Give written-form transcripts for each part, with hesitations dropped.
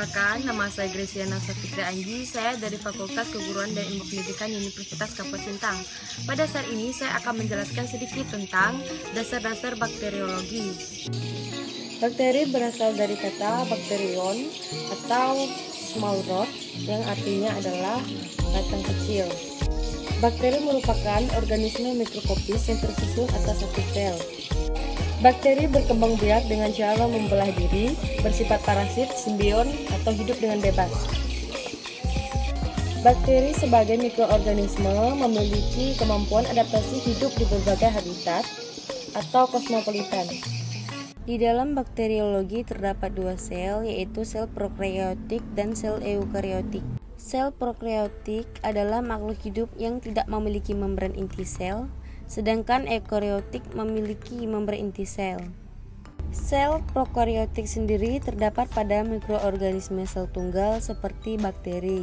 Perkenalkan, nama saya Gresiana Safitri Anji. Saya dari Fakultas Keguruan dan Ilmu Pendidikan Universitas Kampus Sintang. Pada saat ini saya akan menjelaskan sedikit tentang dasar-dasar bakteriologi. Bakteri berasal dari kata bakterion atau small rod yang artinya adalah batang kecil. Bakteri merupakan organisme mikroskopis yang tersusun atas satu sel. Bakteri berkembang biak dengan cara membelah diri, bersifat parasit, simbion, atau hidup dengan bebas. Bakteri sebagai mikroorganisme memiliki kemampuan adaptasi hidup di berbagai habitat atau kosmopolitan. Di dalam bakteriologi terdapat dua sel, yaitu sel prokaryotik dan sel eukaryotik. Sel prokaryotik adalah makhluk hidup yang tidak memiliki membran inti sel, sedangkan eukaryotik memiliki membran inti sel. Sel prokaryotik sendiri terdapat pada mikroorganisme sel tunggal seperti bakteri,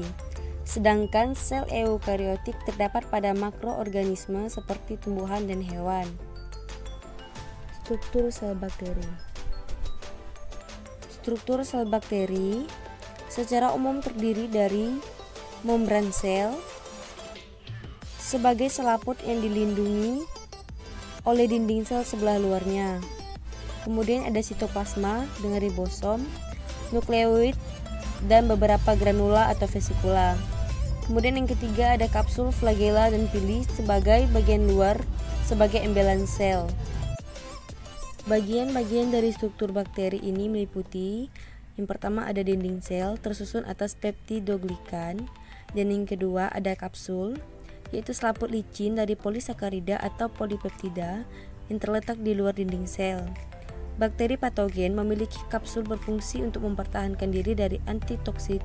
sedangkan sel eukaryotik terdapat pada makroorganisme seperti tumbuhan dan hewan. Struktur sel bakteri. Struktur sel bakteri secara umum terdiri dari membran sel sebagai selaput yang dilindungi oleh dinding sel sebelah luarnya. Kemudian ada sitoplasma dengan ribosom, nukleoid, dan beberapa granula atau vesikula. Kemudian yang ketiga ada kapsul, flagella, dan pili sebagai bagian luar sebagai embelan sel. Bagian-bagian dari struktur bakteri ini meliputi: yang pertama ada dinding sel tersusun atas peptidoglikan, dan yang kedua ada kapsul, yaitu selaput licin dari polisakarida atau polipeptida yang terletak di luar dinding sel. Bakteri patogen memiliki kapsul berfungsi untuk mempertahankan diri dari antitoksin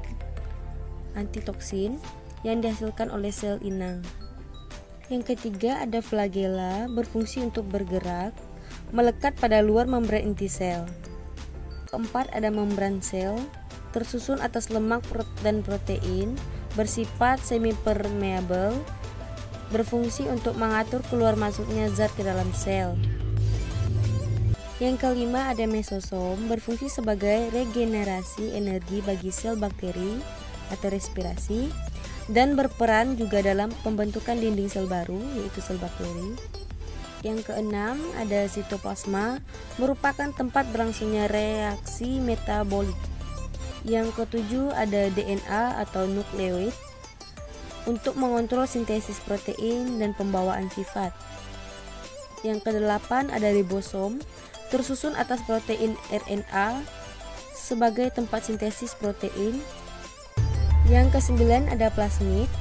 yang dihasilkan oleh sel inang. Yang ketiga ada flagella, berfungsi untuk bergerak, melekat pada luar membran inti sel. Keempat ada membran sel, tersusun atas lemak dan protein, bersifat semi-permeable, berfungsi untuk mengatur keluar masuknya zat ke dalam sel. Yang kelima ada mesosom, berfungsi sebagai regenerasi energi bagi sel bakteri atau respirasi, dan berperan juga dalam pembentukan dinding sel baru, yaitu sel bakteri. Yang keenam ada sitoplasma, merupakan tempat berlangsungnya reaksi metabolik. Yang ketujuh ada DNA atau nukleoid, untuk mengontrol sintesis protein dan pembawaan sifat. Yang kedelapan ada ribosom, tersusun atas protein RNA sebagai tempat sintesis protein. Yang kesembilan ada plasmid,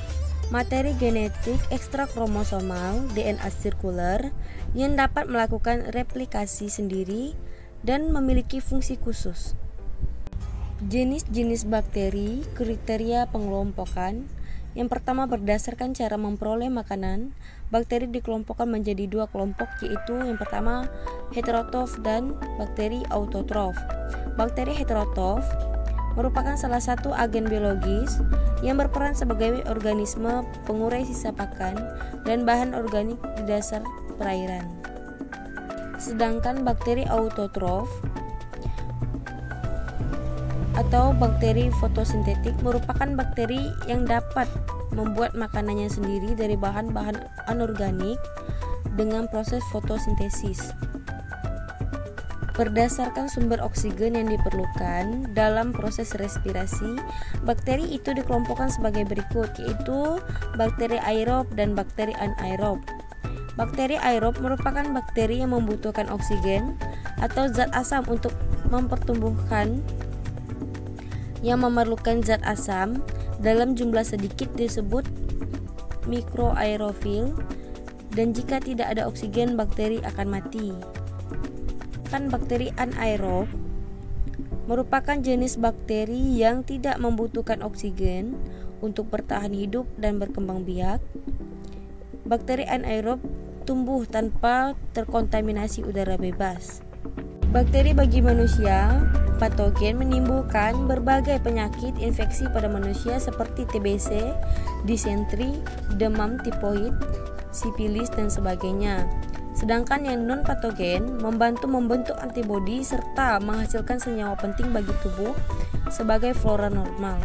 materi genetik ekstrakromosomal DNA sirkuler yang dapat melakukan replikasi sendiri dan memiliki fungsi khusus. Jenis-jenis bakteri, kriteria pengelompokan. Yang pertama, berdasarkan cara memperoleh makanan, bakteri dikelompokkan menjadi dua kelompok, yaitu yang pertama heterotrof dan bakteri autotrof. Bakteri heterotrof merupakan salah satu agen biologis yang berperan sebagai organisme pengurai sisa pakan dan bahan organik di dasar perairan. Sedangkan bakteri autotrof atau bakteri fotosintetik merupakan bakteri yang dapat membuat makanannya sendiri dari bahan-bahan anorganik dengan proses fotosintesis. Berdasarkan sumber oksigen yang diperlukan dalam proses respirasi, bakteri itu dikelompokkan sebagai berikut, yaitu bakteri aerob dan bakteri anaerob. Bakteri aerob merupakan bakteri yang membutuhkan oksigen atau zat asam untuk mempertumbuhkan, yang memerlukan zat asam dalam jumlah sedikit disebut mikroaerofil, dan jika tidak ada oksigen bakteri akan mati. Bakteri anaerob merupakan jenis bakteri yang tidak membutuhkan oksigen untuk bertahan hidup dan berkembang biak. Bakteri anaerob tumbuh tanpa terkontaminasi udara bebas. Bakteri bagi manusia patogen menimbulkan berbagai penyakit infeksi pada manusia seperti TBC, disentri, demam tifoid, sifilis, dan sebagainya. Sedangkan yang non-patogen membantu membentuk antibodi serta menghasilkan senyawa penting bagi tubuh sebagai flora normal.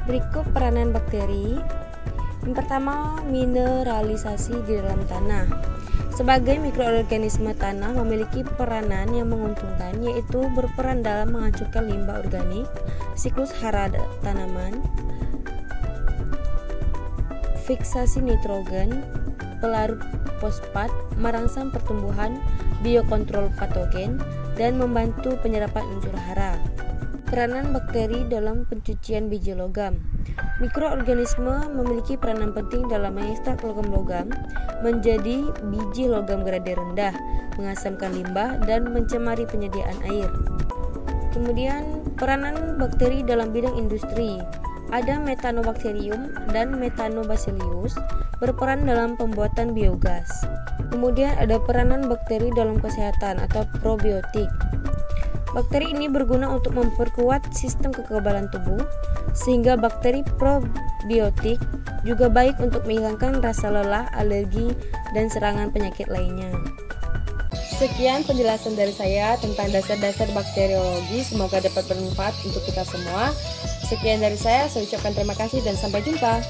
Berikut peranan bakteri. Yang pertama, mineralisasi di dalam tanah. Sebagai mikroorganisme tanah memiliki peranan yang menguntungkan, yaitu berperan dalam menghancurkan limbah organik, siklus hara tanaman, fiksasi nitrogen, pelarut fosfat, merangsang pertumbuhan, biokontrol patogen, dan membantu penyerapan unsur hara. Peranan bakteri dalam pencucian biji logam. Mikroorganisme memiliki peranan penting dalam mengekstrak logam-logam menjadi biji logam grade rendah, mengasamkan limbah, dan mencemari penyediaan air. Kemudian, peranan bakteri dalam bidang industri. Ada Methanobacterium dan Methanobacillus berperan dalam pembuatan biogas. Kemudian ada peranan bakteri dalam kesehatan atau probiotik. Bakteri ini berguna untuk memperkuat sistem kekebalan tubuh, sehingga bakteri probiotik juga baik untuk menghilangkan rasa lelah, alergi, dan serangan penyakit lainnya. Sekian penjelasan dari saya tentang dasar-dasar bakteriologi, semoga dapat bermanfaat untuk kita semua. Sekian dari saya ucapkan terima kasih dan sampai jumpa.